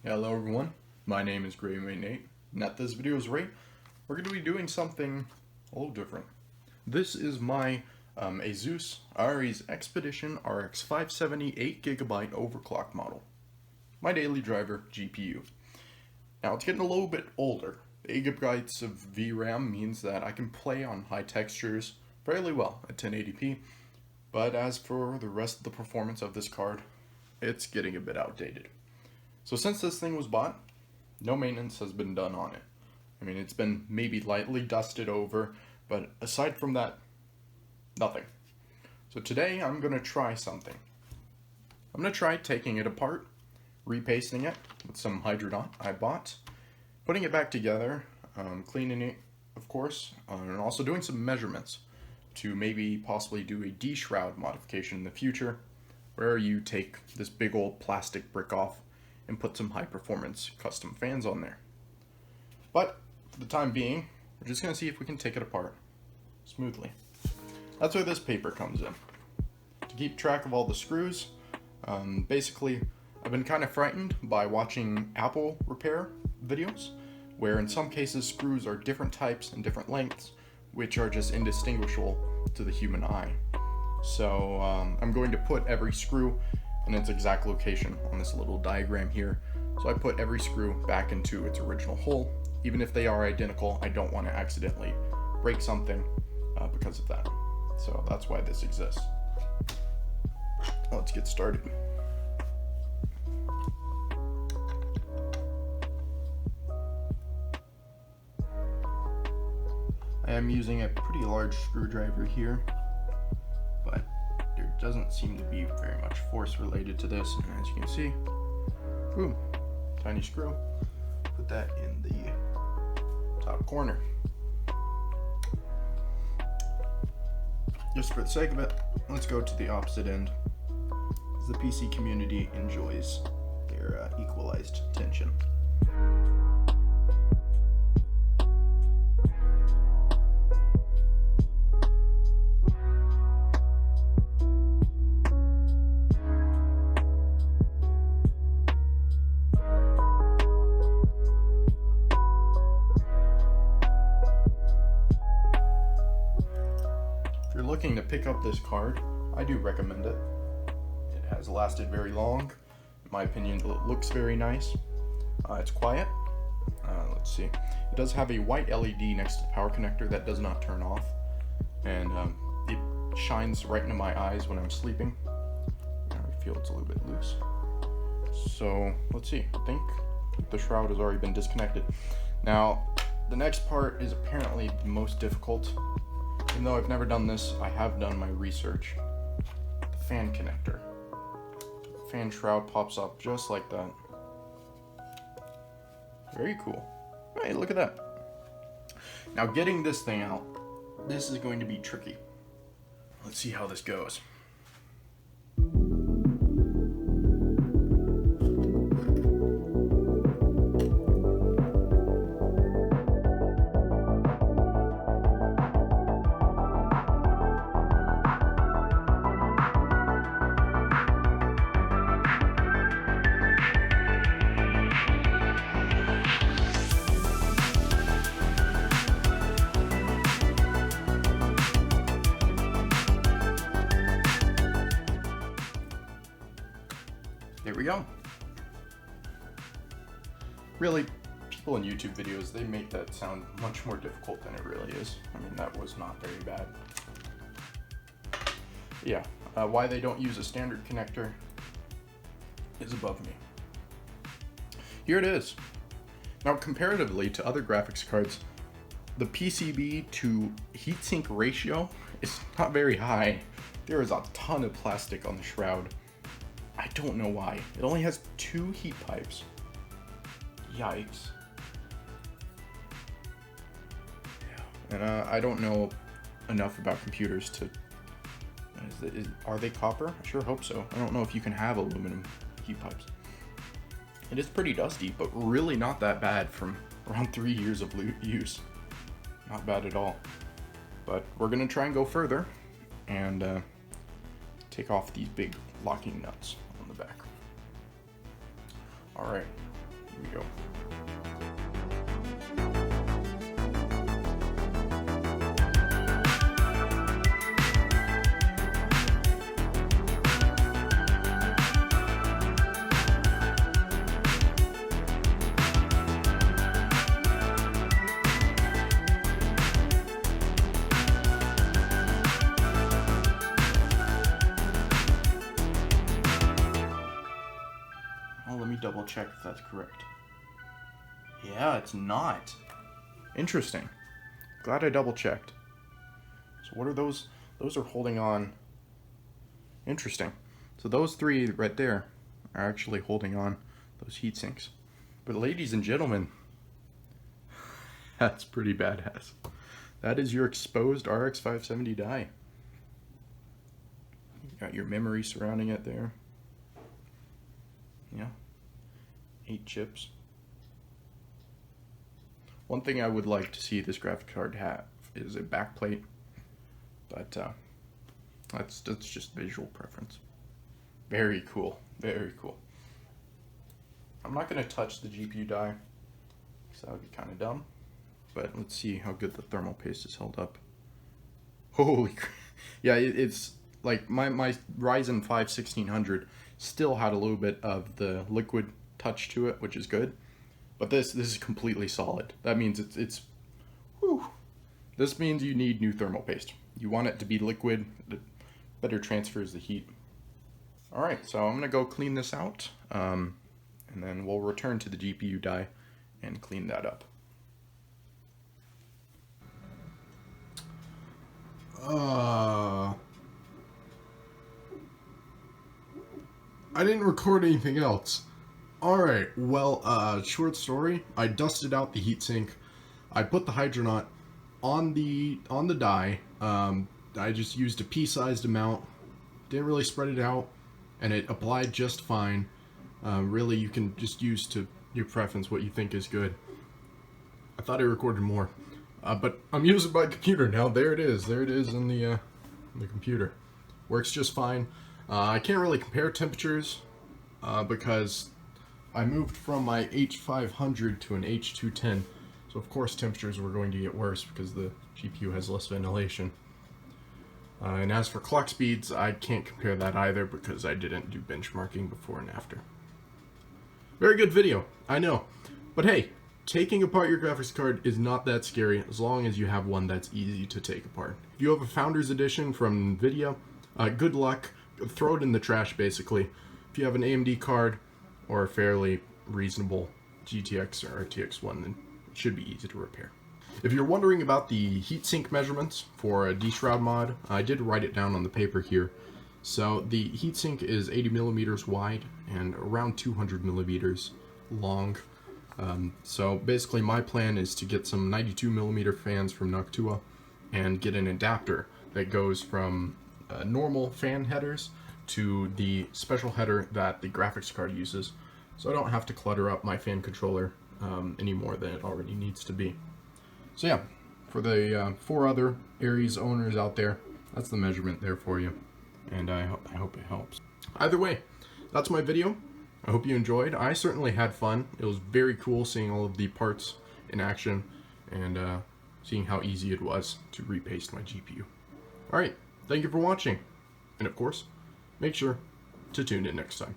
Hello everyone, my name is Nate, and at this video's rate, we're going to be doing something a little different. This is my ASUS Arez Expedition RX570 8GB overclock model. My daily driver GPU. Now it's getting a little bit older. 8 GB of VRAM means that I can play on high textures fairly well at 1080p, but as for the rest of the performance of this card, it's getting a bit outdated. So since this thing was bought, no maintenance has been done on it. I mean, it's been maybe lightly dusted over, but aside from that, nothing. So today I'm going to try something. I'm going to try taking it apart, repasting it with some Hydrodont I bought, putting it back together, cleaning it, of course, and also doing some measurements to maybe possibly do a De-shroud modification in the future, where you take this big old plastic brick off and put some high performance custom fans on there. But for the time being, we're just going to see if we can take it apart smoothly. That's where this paper comes in. To keep track of all the screws, basically I've been kind of frightened by watching Apple repair videos, where in some cases screws are different types and different lengths, which are just indistinguishable to the human eye. So I'm going to put every screw in its exact location on this little diagram here. So I put every screw back into its original hole. Even if they are identical, I don't want to accidentally break something because of that. So that's why this exists. Let's get started. I am using a pretty large screwdriver here, but there doesn't seem to be very much force related to this, and as you can see, boom, tiny screw, put that in the top corner. Just for the sake of it, let's go to the opposite end, as the PC community enjoys their equalized tension. Looking to pick up this card, I do recommend it. It has lasted very long. In my opinion, it looks very nice. It's quiet. Let's see. It does have a white LED next to the power connector that does not turn off, and it shines right into my eyes when I'm sleeping. I feel it's a little bit loose. So let's see. I think the shroud has already been disconnected. Now, the next part is apparently the most difficult. Even though I've never done this, I have done my research. The fan connector. The fan shroud pops up just like that. Very cool. Hey, look at that. Now getting this thing out, this is going to be tricky. Let's see how this goes. There we go. Really, people in YouTube videos, they make that sound much more difficult than it really is. I mean, that was not very bad. Yeah, why they don't use a standard connector is above me. Here it is. Now, comparatively to other graphics cards, the PCB to heatsink ratio is not very high. There is a ton of plastic on the shroud. I don't know why. It only has 2 heat pipes. Yikes. Yeah. And I don't know enough about computers to... are they copper? I sure hope so. I don't know if you can have aluminum heat pipes. It is pretty dusty, but really not that bad from around 3 years of use. Not bad at all. But we're going to try and go further and take off these big locking nuts on the back. Alright, Here we go. Oh, let me double check if that's correct. Yeah, it's not. Interesting. Glad I double checked. So what are those? Those are holding on. Interesting. So those three right there are actually holding on those heat sinks. But ladies and gentlemen, that's pretty badass. That is your exposed RX570 die. You got your memory surrounding it there. Yeah, 8 chips. One thing I would like to see this graphic card have is a backplate, but that's just visual preference. Very cool, very cool. I'm not going to touch the GPU die, because that would be kind of dumb, but let's see how good the thermal paste is held up. Holy crap. Yeah, it's like my Ryzen 5 1600 still had a little bit of the liquid touch to it, which is good. But this is completely solid. That means it's whew. This means you need new thermal paste. You want it to be liquid, it better transfers the heat. Alright, so I'm gonna go clean this out, and then we'll return to the GPU die and clean that up. I didn't record anything else. Alright, well, short story. I dusted out the heatsink. I put the Hydronaut on the die. I just used a pea-sized amount. Didn't really spread it out, and it applied just fine. Really, you can just use to your preference what you think is good. I thought I recorded more, but I'm using my computer now. There it is. There it is in the computer. Works just fine. I can't really compare temperatures because I moved from my H500 to an H210, so of course temperatures were going to get worse because the GPU has less ventilation. And as for clock speeds, I can't compare that either because I didn't do benchmarking before and after. Very good video, I know. But hey, taking apart your graphics card is not that scary as long as you have one that's easy to take apart. If you have a Founders Edition from NVIDIA, good luck. Throw it in the trash, basically. If you have an AMD card or a fairly reasonable GTX or RTX one, then it should be easy to repair. If you're wondering about the heatsink measurements for a De-shroud mod, I did write it down on the paper here. So the heatsink is 80 millimeters wide and around 200 millimeters long. So basically my plan is to get some 92 millimeter fans from Noctua and get an adapter that goes from normal fan headers to the special header that the graphics card uses, so I don't have to clutter up my fan controller any more than it already needs to be. So yeah, for the 4 other Arez owners out there, that's the measurement there for you, and I hope it helps. Either way, that's my video. I hope you enjoyed. I certainly had fun. It was very cool seeing all of the parts in action and seeing how easy it was to repaste my GPU. Alright, thank you for watching, and of course, make sure to tune in next time.